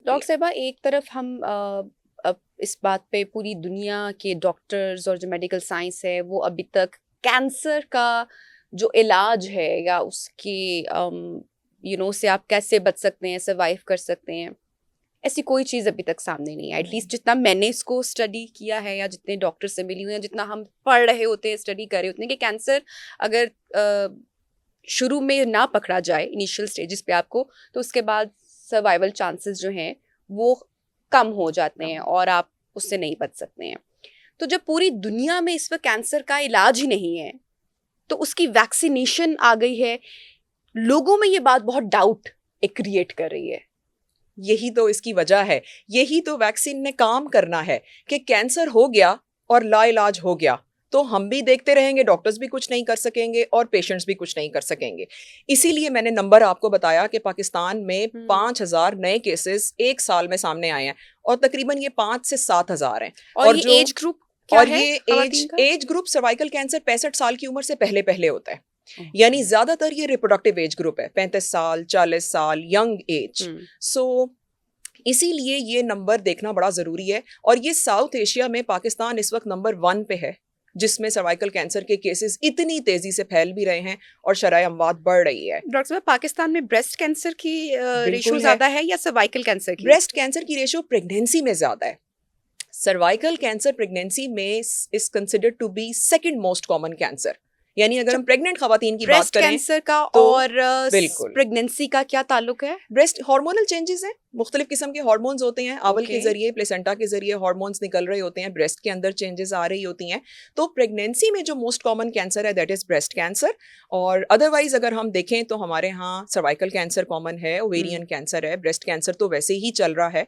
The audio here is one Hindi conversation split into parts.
डॉक्टर साहिबा, एक तरफ हम अब इस बात पे पूरी दुनिया के डॉक्टर्स और जो मेडिकल साइंस है वो अभी तक कैंसर का जो इलाज है या उसके उससे आप कैसे बच सकते हैं, सर्वाइव कर सकते हैं, ऐसी कोई चीज़ अभी तक सामने नहीं है। एटलीस्ट जितना मैंने इसको स्टडी किया है या जितने डॉक्टर से मिली हुई हैं, जितना हम पढ़ रहे होते हैं, स्टडी कर रहे होते हैं कि कैंसर अगर शुरू में ना पकड़ा जाए इनिशियल स्टेजेस पे आपको, तो उसके बाद सर्वाइवल चांसेस जो हैं वो कम हो जाते हैं और आप उससे नहीं बच सकते हैं। तो जब पूरी दुनिया में इस वक्त कैंसर का इलाज ही नहीं है तो उसकी वैक्सीनेशन आ गई है, लोगों में ये बात बहुत डाउट क्रिएट कर रही है। यही तो इसकी वजह है, यही तो वैक्सीन ने काम करना है कि कैंसर हो गया और लाइलाज हो गया तो हम भी देखते रहेंगे, डॉक्टर्स भी कुछ नहीं कर सकेंगे और पेशेंट्स भी कुछ नहीं कर सकेंगे। इसीलिए मैंने नंबर आपको बताया कि पाकिस्तान में 5,000 नए केसेस एक साल में सामने आए हैं और तकरीबन ये 5 से 7,000 हैं। और ये एज ग्रुप क्या है? ये एज ग्रुप सर्वाइकल कैंसर 65 साल की उम्र से पहले पहले होता है, यानी ज्यादातर ये रिप्रोडक्टिव एज ग्रुप है, 35 साल 40 साल यंग एज। सो इसीलिए ये नंबर देखना बड़ा जरूरी है। और ये साउथ एशिया में पाकिस्तान इस वक्त नंबर 1 पे है, जिसमें सर्वाइकल कैंसर के केसेस इतनी तेजी से फैल भी रहे हैं और शरह अमवात बढ़ रही है। डॉक्टर साहब, पाकिस्तान में ब्रेस्ट कैंसर की रेशो ज्यादा है या सर्वाइकल कैंसर की? ब्रेस्ट कैंसर की रेशो प्रेगनेंसी में ज्यादा है। सर्वाइकल कैंसर प्रेगनेंसी में is considered to be second most common cancer, यानी अगर हम प्रेग्नेंट खवातीन की बात करें कैंसर का तो और प्रेगनेंसी का क्या ताल्लुक है? ब्रेस्ट हार्मोनल चेंजेस हैं, मुख्तलिफ किस्म के हार्मोन्स होते हैं, अवल के जरिए प्लेसेंटा के जरिए हार्मोन्स निकल रहे होते हैं, ब्रेस्ट के अंदर चेंजेस आ रही होती हैं। तो प्रेगनेंसी में जो मोस्ट कॉमन कैंसर है दैट इज ब्रेस्ट कैंसर। और अदरवाइज अगर हम देखें तो हमारे यहाँ सर्वाइकल कैंसर कॉमन है, ओवेरियन कैंसर है, ब्रेस्ट कैंसर तो वैसे ही चल रहा है।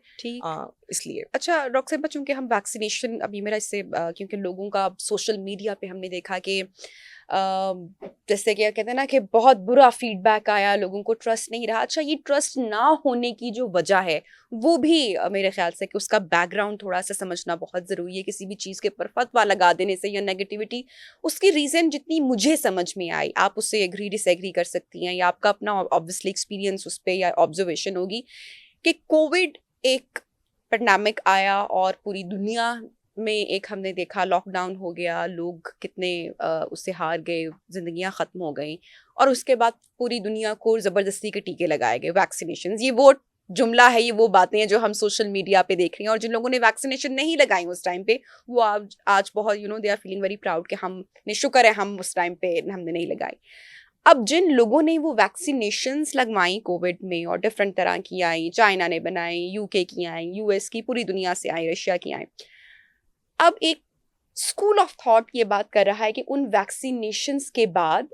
इसलिए अच्छा डॉक्टर साहब, चूंकि हम वैक्सीनेशन अभी मेरा इससे क्योंकि लोगों का सोशल मीडिया पे हमने देखा कि जैसे कि कहते हैं ना कि बहुत बुरा फीडबैक आया, लोगों को ट्रस्ट नहीं रहा। अच्छा, ये ट्रस्ट ना होने की जो वजह है वो भी मेरे ख्याल से कि उसका बैकग्राउंड थोड़ा सा समझना बहुत ज़रूरी है। किसी भी चीज़ के ऊपर फतवा लगा देने से या नेगेटिविटी, उसकी रीज़न जितनी मुझे समझ में आई, आप उससे एग्री डिसएग्री कर सकती हैं या आपका अपना ऑब्वियसली एक्सपीरियंस उस पर या ऑब्जर्वेशन होगी कि कोविड एक पैंडेमिक आया और पूरी दुनिया में एक हमने देखा लॉकडाउन हो गया, लोग कितने उससे हार गए, जिंदगियां ख़त्म हो गई और उसके बाद पूरी दुनिया को ज़बरदस्ती के टीके लगाए गए, वैक्सीनेशन। ये वो जुमला है, ये वो बातें हैं जो हम सोशल मीडिया पे देख रहे हैं। और जिन लोगों ने वैक्सीनेशन नहीं लगाई उस टाइम पे, वो आज बहुत they are feeling very proud कि हमने, शुक्र है हम उस टाइम पे हमने नहीं लगाई। अब जिन लोगों ने वो वैक्सीनेशंस लगवाई कोविड में और डिफरेंट तरह की आई, चाइना ने बनाई, यूके की आई, यूएस की, पूरी दुनिया से आई, रशिया की आई, अब एक स्कूल ऑफ थॉट ये बात कर रहा है कि उन वैक्सीनेशंस के बाद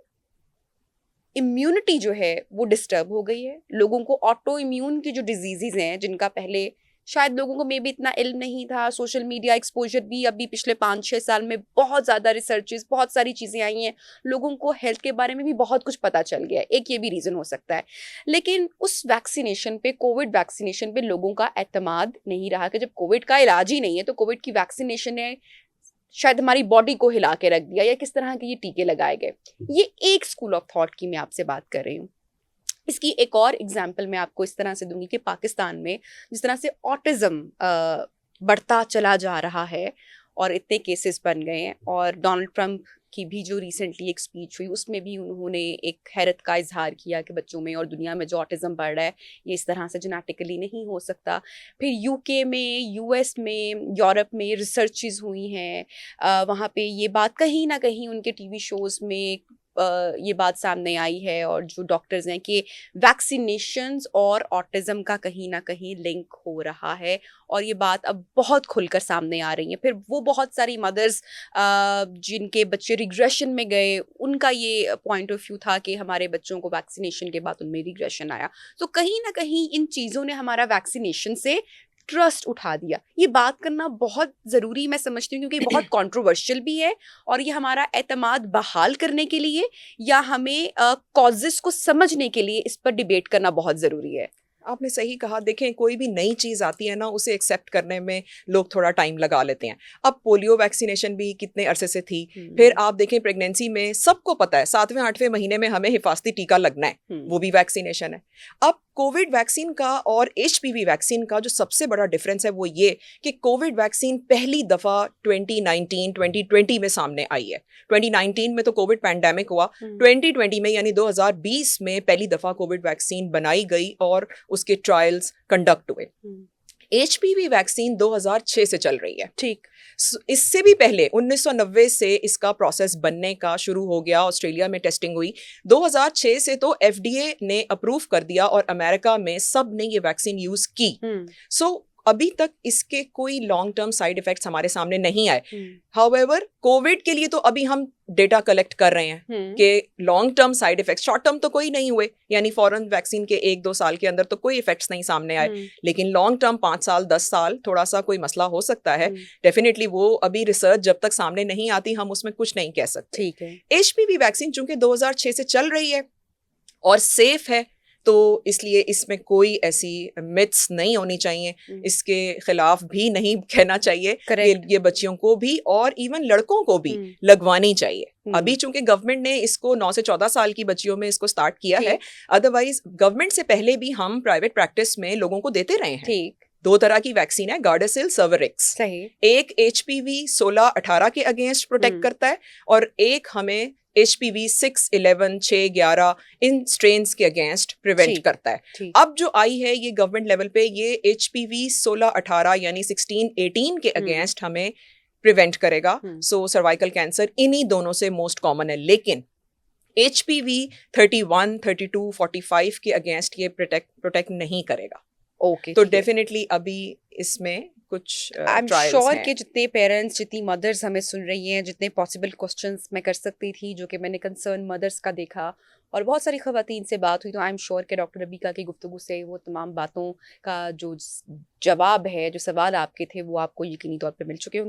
इम्यूनिटी जो है वो डिस्टर्ब हो गई है। लोगों को ऑटो इम्यून की जो डिजीजेज हैं, जिनका पहले शायद लोगों को मे भी इतना इल्म नहीं था, सोशल मीडिया एक्सपोजर भी अभी पिछले 5-6 साल में बहुत ज़्यादा रिसर्चेस, बहुत सारी चीज़ें आई हैं, लोगों को हेल्थ के बारे में भी बहुत कुछ पता चल गया है। एक ये भी रीज़न हो सकता है। लेकिन उस वैक्सीनेशन पे, कोविड वैक्सीनेशन पे लोगों का एतमाद नहीं रहा कि जब कोविड का इलाज ही नहीं है तो कोविड की वैक्सीनेशन ने शायद हमारी बॉडी को हिला के रख दिया, या किस तरह के ये टीके लगाए गए। ये एक स्कूल ऑफ थॉट की मैं आपसे बात कर रही हूँ। इसकी एक और एग्जाम्पल मैं आपको इस तरह से दूंगी कि पाकिस्तान में जिस तरह से ऑटिज्म बढ़ता चला जा रहा है और इतने केसेस बन गए हैं, और डोनाल्ड ट्रंप की भी जो रिसेंटली एक स्पीच हुई उसमें भी उन्होंने एक हैरत का इजहार किया कि बच्चों में और दुनिया में जो ऑटिज्म बढ़ रहा है ये इस तरह से जेनेटिकली नहीं हो सकता। फिर यूके में, यूएस में, यूरोप में रिसर्चेस हुई हैं, वहाँ पे ये बात कहीं ना कहीं उनके टीवी शोज़ में ये बात सामने आई है, और जो डॉक्टर्स हैं कि वैक्सीनेशंस और ऑटिज्म का कहीं ना कहीं लिंक हो रहा है, और ये बात अब बहुत खुलकर सामने आ रही है। फिर वो बहुत सारी मदर्स जिनके बच्चे रिग्रेशन में गए, उनका ये पॉइंट ऑफ व्यू था कि हमारे बच्चों को वैक्सीनेशन के बाद उनमें रिग्रेशन आया। तो कहीं ना कहीं इन चीज़ों ने हमारा वैक्सीनेशन से ट्रस्ट उठा दिया। ये बात करना बहुत ज़रूरी मैं समझती हूँ क्योंकि बहुत कंट्रोवर्शियल भी है, और ये हमारा एतमाद बहाल करने के लिए या हमें कॉजेस को समझने के लिए इस पर डिबेट करना बहुत ज़रूरी है। आपने सही कहा। देखें, कोई भी नई चीज़ आती है ना, उसे एक्सेप्ट करने में लोग थोड़ा टाइम लगा लेते हैं। अब पोलियो वैक्सीनेशन भी कितने अरसे से थी, फिर आप देखें प्रेगनेंसी में सबको पता है 7वें 8वें महीने में हमें हिफाजती टीका लगना है, वो भी वैक्सीनेशन है। अब कोविड वैक्सीन का और HPV वैक्सीन का जो सबसे बड़ा डिफरेंस है वो ये कि कोविड वैक्सीन पहली दफ़ा 2019-2020 में सामने आई है। 2019 में तो कोविड पैंडेमिक हुआ, 2020 में यानी 2020 में पहली दफ़ा कोविड वैक्सीन बनाई गई और उसके ट्रायल्स कंडक्ट हुए। HPV वैक्सीन 2006 से चल रही है। ठीक। इससे भी पहले 1990 से इसका प्रोसेस बनने का शुरू हो गया, ऑस्ट्रेलिया में टेस्टिंग हुई, 2006 से तो FDA ने अप्रूव कर दिया और अमेरिका में सब ने ये वैक्सीन यूज की। सो अभी तक इसके कोई लॉन्ग टर्म साइड इफेक्ट्स हमारे सामने नहीं आए। हाउएवर कोविड के लिए तो अभी हम डेटा कलेक्ट कर रहे हैं कि long term side effects, short term तो कोई नहीं हुए, यानी फॉरेन वैक्सीन के 1-2 साल के अंदर तो कोई इफेक्ट्स नहीं सामने आए, लेकिन लॉन्ग टर्म 5 साल 10 साल थोड़ा सा कोई मसला हो सकता है। डेफिनेटली वो अभी रिसर्च जब तक सामने नहीं आती हम उसमें कुछ नहीं कह सकते। ठीक है। HPV वैक्सीन चूंकि 2006 से चल रही है और सेफ है, तो इसलिए इसमें कोई ऐसी मिथ्स नहीं होनी चाहिए, इसके खिलाफ भी नहीं कहना चाहिए। ये बच्चियों को भी और इवन लड़कों को भी लगवानी चाहिए। अभी चूंकि गवर्नमेंट ने इसको 9 से 14 साल की बच्चियों में इसको स्टार्ट किया है, अदरवाइज गवर्नमेंट से पहले भी हम प्राइवेट प्रैक्टिस में लोगों को देते रहे हैं। ठीक। 2 तरह की वैक्सीन है, गार्डासिल, सर्वरिक्स। सही। एक HPV 16-18 के अगेंस्ट प्रोटेक्ट करता है और एक हमें HPV 6, 11, 6, 11 इन स्ट्रेन्स के अगेंस्ट प्रिवेंट करता है। अब जो आई है ये गवर्नमेंट लेवल पे, ये HPV 16-18 यानी 16-18 के अगेंस्ट हमें प्रिवेंट करेगा। सो सर्वाइकल कैंसर इन्हीं दोनों से मोस्ट कॉमन है, लेकिन HPV 31, 32, 45 के अगेंस्ट ये प्रोटेक्ट नहीं करेगा। ओके। तो डेफिनेटली अभी इसमें कुछ आई एम श्योर कि जितने पेरेंट्स, जितनी मदर्स हमें सुन रही हैं, जितने पॉसिबल क्वेश्चंस मैं कर सकती थी जो कि मैंने कंसर्न मदर्स का देखा और बहुत सारी खवातीन से बात हुई, तो आई एम श्योर कि डॉक्टर रबीका की गुफ्तगू से वो तमाम बातों का जो जवाब है, जो सवाल आपके थे वो आपको यकीनी तौर पे मिल चुके होंगे।